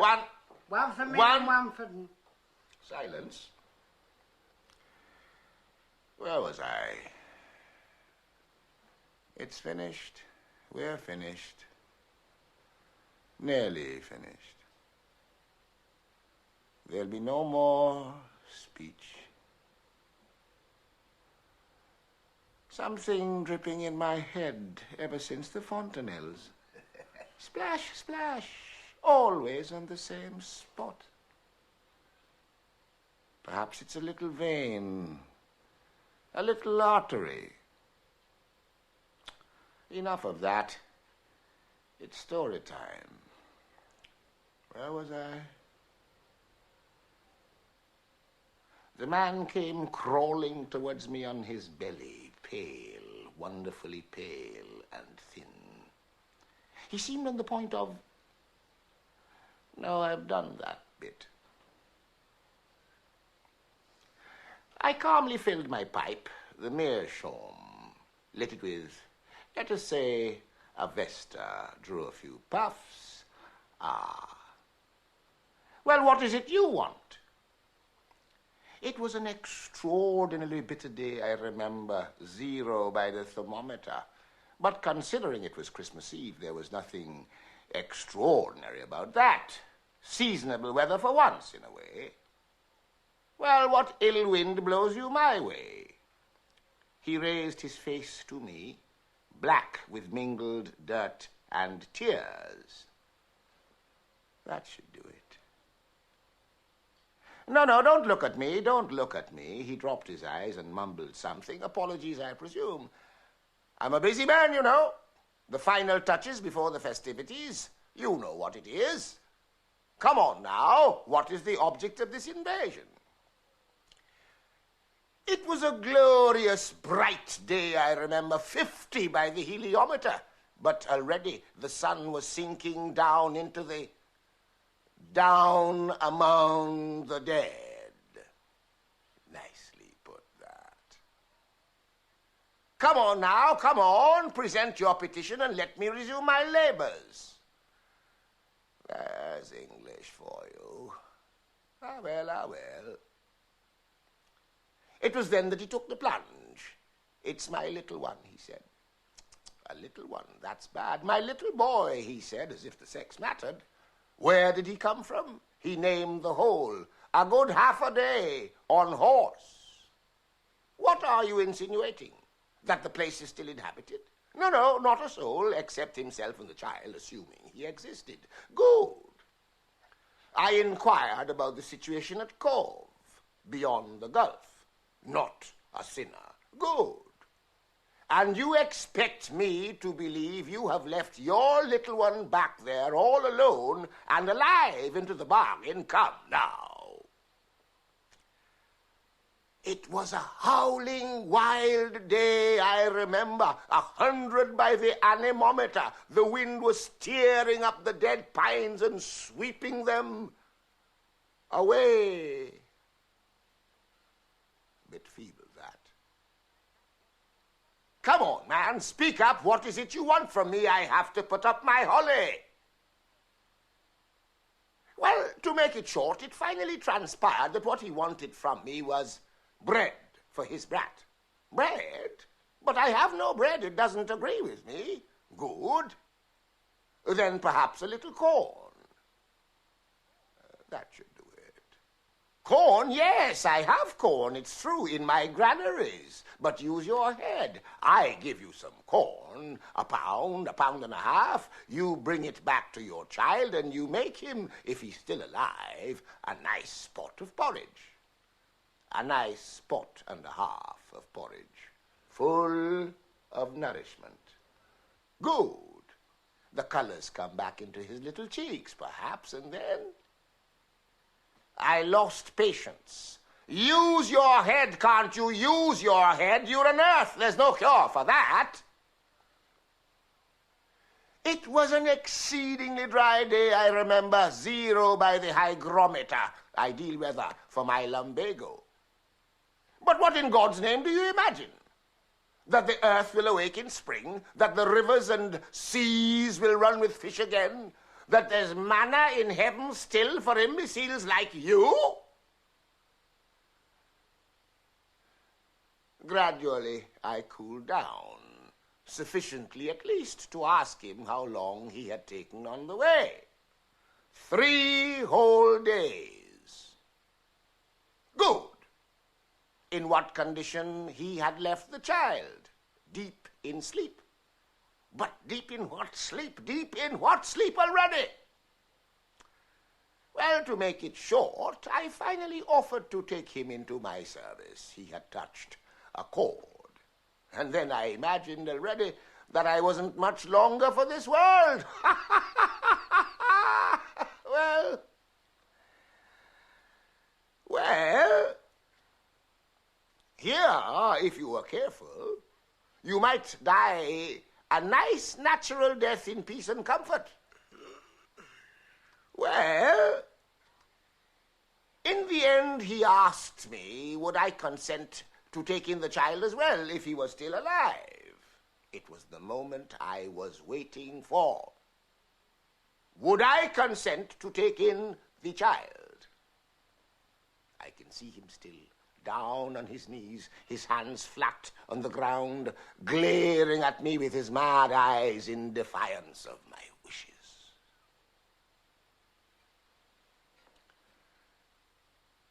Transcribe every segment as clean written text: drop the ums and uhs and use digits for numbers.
One. One for me One. and one for... Silence. Where was I? It's finished. We're finished. Nearly finished. There'll be no more speech. Something dripping in my head ever since the fontanelles. Splash, splash, always on the same spot. Perhaps it's a little vein, a little artery. Enough of that. It's story time. Where was I? The man came crawling towards me on his belly, pale, wonderfully pale and thin. He seemed on the point of... No, I've done that bit. I calmly filled my pipe, the meerschaum, lit it with, let us say, a Vesta, drew a few puffs. Ah. Well, what is it you want? It was an extraordinarily bitter day, I remember, 0 by the thermometer. But considering it was Christmas Eve, there was nothing extraordinary about that. Seasonable weather for once, in a way. Well, what ill wind blows you my way? He raised his face to me, black with mingled dirt and tears. That should do it. No, don't look at me, don't look at me. He dropped his eyes and mumbled something. Apologies, I presume. I'm a busy man, you know. The final touches before the festivities. You know what it is. Come on now, what is the object of this invasion? It was a glorious, bright day, I remember, 50 by the heliometer. But already the sun was sinking down into the... down among the dead. Nicely put that. Come on now, come on, present your petition and let me resume my labors. There's English for you. Ah, well, ah, well. It was then that he took the plunge. It's my little one, he said. A little one, that's bad. My little boy, he said, as if the sex mattered. Where did he come from? He named the whole. A good half a day on horse. What are you insinuating? That the place is still inhabited? No, not a soul, except himself and the child, assuming he existed. Good. I inquired about the situation at Cove, beyond the Gulf. Not a sinner. Good. And you expect me to believe you have left your little one back there all alone and alive into the bargain? Come now. It was a howling wild day, I remember. 100 by the anemometer. The wind was tearing up the dead pines and sweeping them away. Bit feeble, that. Come on, man, speak up. What is it you want from me? I have to put up my holly. Well, to make it short, it finally transpired that what he wanted from me was bread for his brat. Bread? But I have no bread. It doesn't agree with me. Good. Then perhaps a little corn. That should do it. Corn? Yes, I have corn. It's true, in my granaries. But use your head. I give you some corn, a pound and a half. You bring it back to your child, and you make him, if he's still alive, a nice spot of porridge. A nice spot and a half of porridge, full of nourishment. Good. The colors come back into his little cheeks, perhaps, and then... I lost patience. Use your head, can't you? Use your head. You're an earth. There's no cure for that. It was an exceedingly dry day, I remember. 0 by the hygrometer. Ideal weather for my lumbago. But what in God's name do you imagine? That the earth will awake in spring? That the rivers and seas will run with fish again? that there's manna in heaven still for imbeciles like you? Gradually, I cooled down, sufficiently at least to ask him how long he had taken on the way. 3 whole days. Good. In what condition he had left the child? Deep in sleep. But deep in what sleep? Deep in what sleep already? Well, to make it short, I finally offered to take him into my service. He had touched a chord. And then I imagined already that I wasn't much longer for this world. Well, here, if you were careful, you might die a nice natural death in peace and comfort. Well, in the end, he asked me, would I consent to take in the child as well if he was still alive? It was the moment I was waiting for. Would I consent to take in the child? I can see him still, down on his knees, his hands flat on the ground, glaring at me with his mad eyes in defiance of my wishes.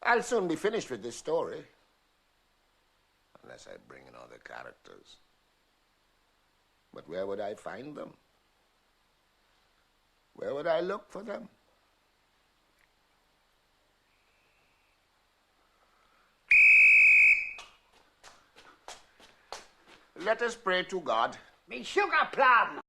I'll soon be finished with this story, unless I bring in other characters. But where would I find them? Where would I look for them? Let us pray to God. Me sugar plum!